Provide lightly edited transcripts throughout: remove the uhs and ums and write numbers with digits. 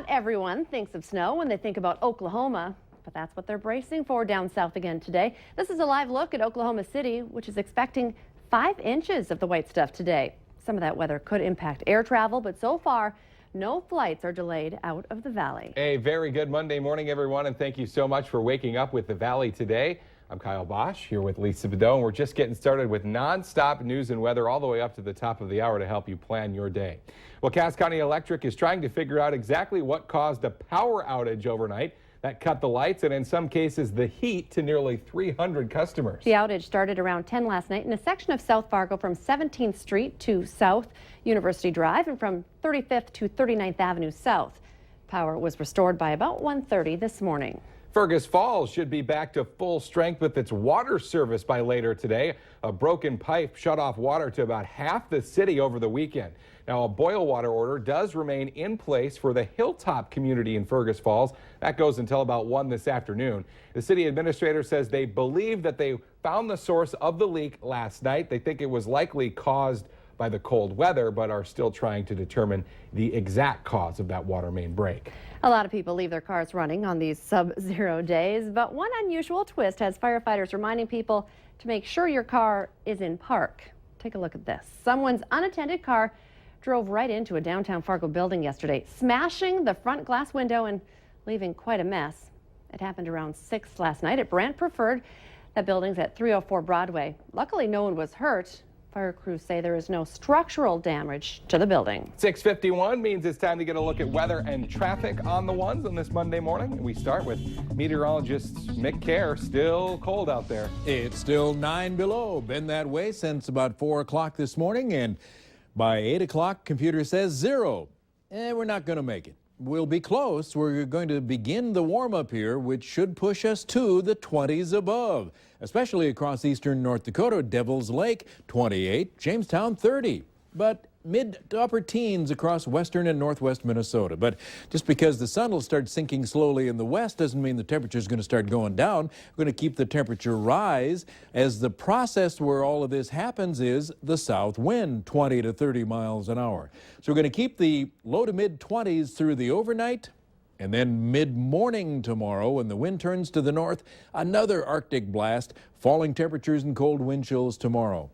Not everyone thinks of snow when they think about Oklahoma, but that's what they're bracing for down south again today. This is a live look at Oklahoma City, which is expecting 5 inches of the white stuff today. Some of that weather could impact air travel, but so far, no flights are delayed out of the valley. A very good Monday morning, everyone, and thank you so much for waking up with the valley today. I'm Kyle Bosch here with Lisa Bedot, and we're just getting started with non-stop news and weather all the way up to the top of the hour to help you plan your day. Well, Cass County Electric is trying to figure out exactly what caused a power outage overnight that cut the lights and in some cases the heat to nearly 300 customers. The outage started around 10 last night in a section of South Fargo from 17th Street to South University Drive and from 35th to 39th Avenue South. Power was restored by about 1:30 this morning. Fergus Falls should be back to full strength with its water service by later today. A broken pipe shut off water to about half the city over the weekend. Now, a boil water order does remain in place for the Hilltop community in Fergus Falls. That goes until about 1 this afternoon. The city administrator says they believe that they found the source of the leak last night. They think it was likely caused by the cold weather, but are still trying to determine the exact cause of that water main break. A lot of people leave their cars running on these sub-zero days, but one unusual twist has firefighters reminding people to make sure your car is in park. Take a look at this. Someone's unattended car drove right into a downtown Fargo building yesterday, smashing the front glass window and leaving quite a mess. It happened around 6 last night at Brant Preferred. That building's at 304 Broadway. Luckily, no one was hurt. Fire crews say there is no structural damage to the building. 6:51 means it's time to get a look at weather and traffic on the ones on this Monday morning. We start with meteorologist Mick Kerr. Still cold out there. It's still 9 below. Been that way since about 4 o'clock this morning, and by 8 o'clock, computer says 0. We're not going to make it. We'll be close. We're going to begin the warm-up here, which should push us to the 20s above, especially across eastern North Dakota. Devil's Lake, 28. Jamestown, 30. But mid to upper teens across western and northwest Minnesota. But just because the sun will start sinking slowly in the west doesn't mean the temperature is going to start going down. We're going to keep the temperature rise as the process where all of this happens is the south wind, 20 to 30 miles an hour. So we're going to keep the low to mid 20s through the overnight. And then mid-morning tomorrow, when the wind turns to the north, another Arctic blast, falling temperatures and cold wind chills tomorrow.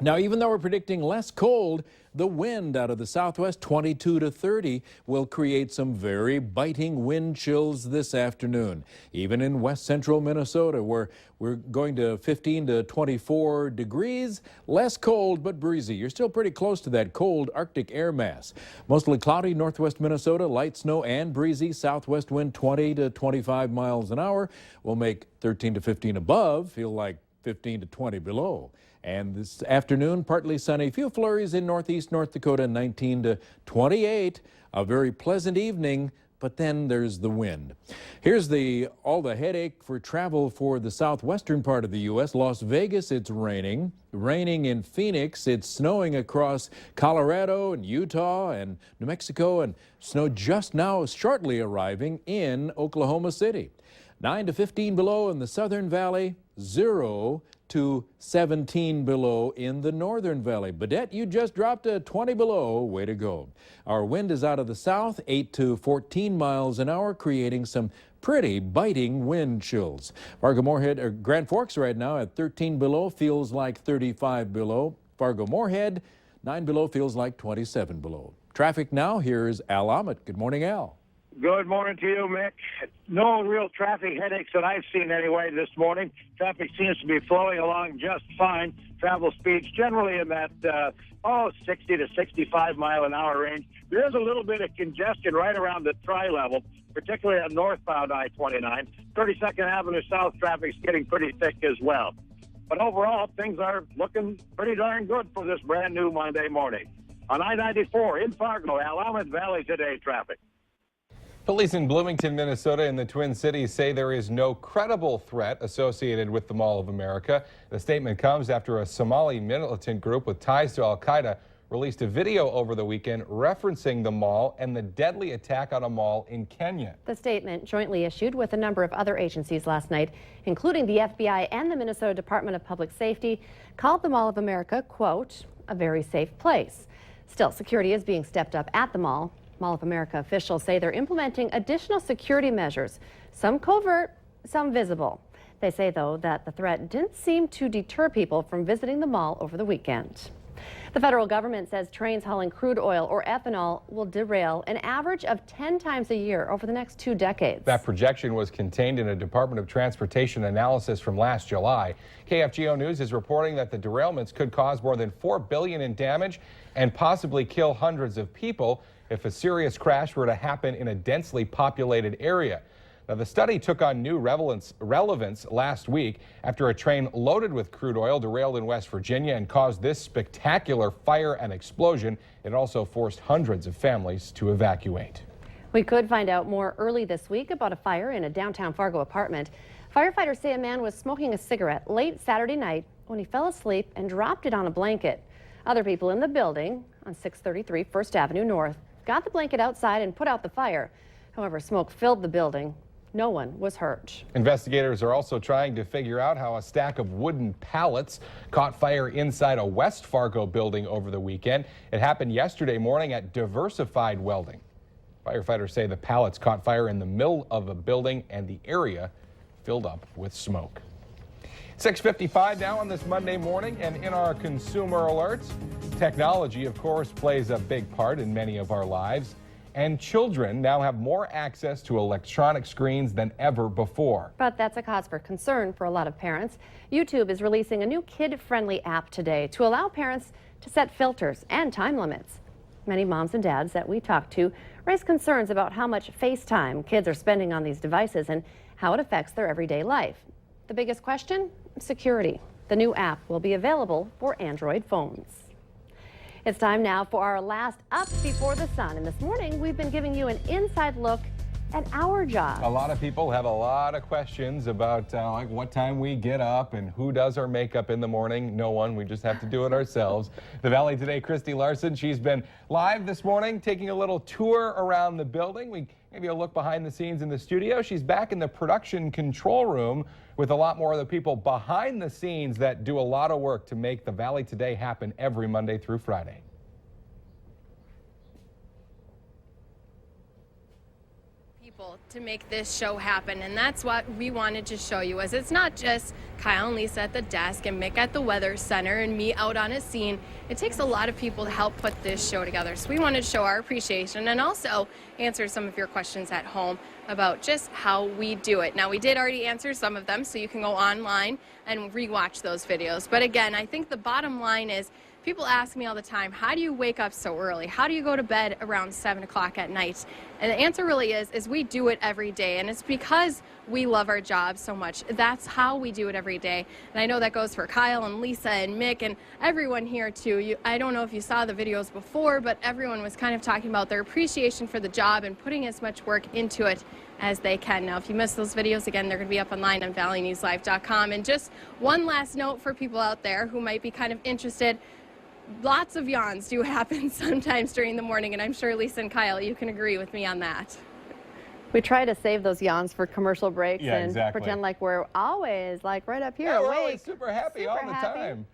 Now, even though we're predicting less cold, the wind out of the southwest, 22 to 30, will create some very biting wind chills this afternoon. Even in west central Minnesota, where we're going to 15 to 24 degrees, less cold but breezy. You're still pretty close to that cold Arctic air mass. Mostly cloudy northwest Minnesota, light snow and breezy. Southwest wind 20 to 25 miles an hour will make 13 to 15 above feel like 15 to 20 below. And this afternoon, partly sunny, few flurries in northeast North Dakota, 19 to 28. A very pleasant evening, but then there's the wind. Here's all the headache for travel for the southwestern part of the U.S. Las Vegas, it's raining. Raining in Phoenix. It's snowing across Colorado and Utah and New Mexico, and snow just now shortly arriving in Oklahoma City. 9 to 15 below in the Southern Valley, 0 to 17 below in the Northern Valley. Badette, you just dropped to 20 below. Way to go. Our wind is out of the south, 8 to 14 miles an hour, creating some pretty biting wind chills. Fargo-Moorhead, or Grand Forks right now at 13 below, feels like 35 below. Fargo-Moorhead, 9 below, feels like 27 below. Traffic now, here's Al Ahmet. Good morning, Al. Good morning to you, Mick. No real traffic headaches that I've seen anyway this morning. Traffic seems to be flowing along just fine. Travel speeds generally in that 60 to 65 mile an hour range. There is a little bit of congestion right around the tri-level, particularly on northbound I-29. 32nd Avenue South traffic's getting pretty thick as well. But overall, things are looking pretty darn good for this brand new Monday morning. On I-94 in Fargo, Willamette Valley today traffic. Police in Bloomington, Minnesota and the Twin Cities say there is no credible threat associated with the Mall of America. The statement comes after a Somali militant group with ties to al-Qaeda released a video over the weekend referencing the mall and the deadly attack on a mall in Kenya. The statement, jointly issued with a number of other agencies last night, including the FBI and the Minnesota Department of Public Safety, called the Mall of America, quote, a very safe place. Still, security is being stepped up at the mall. Mall of America officials say they're implementing additional security measures, some covert, some visible. They say, though, that the threat didn't seem to deter people from visiting the mall over the weekend. The federal government says trains hauling crude oil or ethanol will derail an average of 10 times a year over the next 2 decades. That projection was contained in a Department of Transportation analysis from last July. KFGO News is reporting that the derailments could cause more than $4 billion in damage and possibly kill hundreds of people if a serious crash were to happen in a densely populated area. Now, the study took on new relevance last week after a train loaded with crude oil derailed in West Virginia and caused this spectacular fire and explosion. It also forced hundreds of families to evacuate. We could find out more early this week about a fire in a downtown Fargo apartment. Firefighters say a man was smoking a cigarette late Saturday night when he fell asleep and dropped it on a blanket. Other people in the building on 633 First Avenue North got the blanket outside and put out the fire. However, smoke filled the building. No one was hurt. Investigators are also trying to figure out how a stack of wooden pallets caught fire inside a West Fargo building over the weekend. It happened yesterday morning at Diversified Welding. Firefighters say the pallets caught fire in the middle of a building and the area filled up with smoke. 6:55 now on this Monday morning, and in our consumer alerts, technology, of course, plays a big part in many of our lives. And children now have more access to electronic screens than ever before. But that's a cause for concern for a lot of parents. YouTube is releasing a new kid-friendly app today to allow parents to set filters and time limits. Many moms and dads that we talk to raise concerns about how much FaceTime kids are spending on these devices and how it affects their everyday life. The biggest question? Security. The new app will be available for Android phones. It's time now for our last Up Before the Sun. And this morning, we've been giving you an inside look at our job. A lot of people have a lot of questions about like what time we get up and who does our makeup in the morning. No one. We just have to do it ourselves. The Valley Today, Christy Larson, she's been live this morning taking a little tour around the building. We gave you a look behind the scenes in the studio. She's back in the production control room with a lot more of the people behind the scenes that do a lot of work to make the Valley Today happen every Monday through Friday. To make this show happen, and that's what we wanted to show you. As it's not just Kyle and Lisa at the desk and Mick at the weather center and me out on a scene. It takes a lot of people to help put this show together, so we wanted to show our appreciation and also answer some of your questions at home about just how we do it. Now, we did already answer some of them, so you can go online and rewatch those videos, but again, I think the bottom line is people ask me all the time, how do you wake up so early? How do you go to bed around 7 o'clock at night? And the answer really is we do it every day. And it's because we love our job so much. That's how we do it every day. And I know that goes for Kyle and Lisa and Mick and everyone here too. I don't know if you saw the videos before, but everyone was kind of talking about their appreciation for the job and putting as much work into it as they can. Now, if you missed those videos, again, they're going to be up online on valleynewslive.com. And just one last note for people out there who might be kind of interested. Lots of yawns do happen sometimes during the morning, and I'm sure Lisa and Kyle, you can agree with me on that. We try to save those yawns for commercial breaks and exactly. pretend like we're always like right up here Yeah, we're awake. always super happy all the time.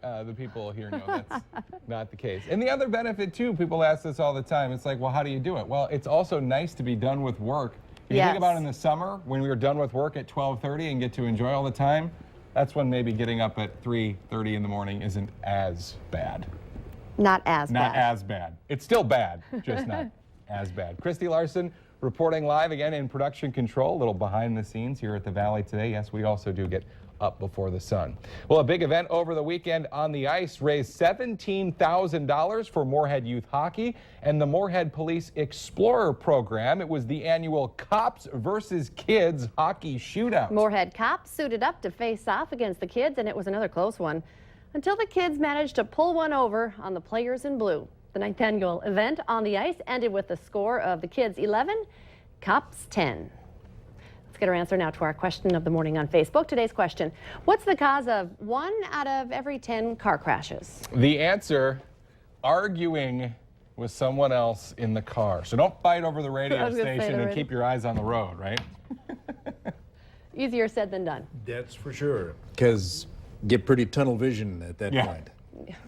The people here know that's not the case. And the other benefit too, people ask this all the time. It's like, well, how do you do it? Well, it's also nice to be done with work. If you think about it in the summer, when we were done with work at 12:30 and get to enjoy all the time, that's when maybe getting up at 3:30 in the morning isn't as bad. Not as bad. Not as bad. It's still bad, just not as bad. Christy Larson reporting live again in production control, a little behind the scenes here at the Valley today. Yes, we also do get up before the sun. Well, a big event over the weekend on the ice raised $17,000 for Moorhead Youth Hockey and the Moorhead Police Explorer Program. It was the annual Cops versus Kids Hockey Shootout. Moorhead cops suited up to face off against the kids, and it was another close one until the kids managed to pull one over on the players in blue. The 9th annual event on the ice ended with the score of the kids 11, Cops 10. Let's get our answer now to our question of the morning on Facebook. Today's question, what's the cause of 1 out of every 10 car crashes? The answer, arguing with someone else in the car. So don't fight over the radio station and keep your eyes on the road, right? Easier said than done. That's for sure. Because get pretty tunnel vision at that point.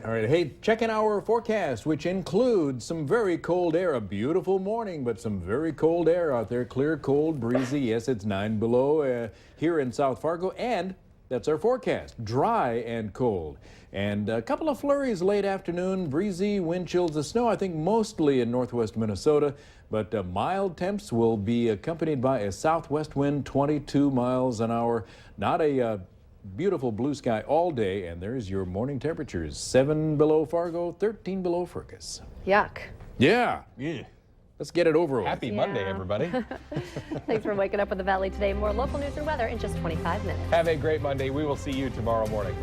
All right, hey, checking our forecast, which includes some very cold air. A beautiful morning, but some very cold air out there. Clear, cold, breezy. Yes, it's 9 below here in South Fargo, and that's our forecast. Dry and cold. And a couple of flurries late afternoon, breezy, wind chills, the snow, I think mostly in northwest Minnesota, but mild temps will be accompanied by a southwest wind, 22 miles an hour. Not a beautiful blue sky all day, and there's your morning temperatures. 7 below Fargo, 13 below Fergus. Yuck. Yeah. Let's get it over with. Happy Monday, everybody. Thanks for waking up with the Valley today. More local news and weather in just 25 minutes. Have a great Monday. We will see you tomorrow morning.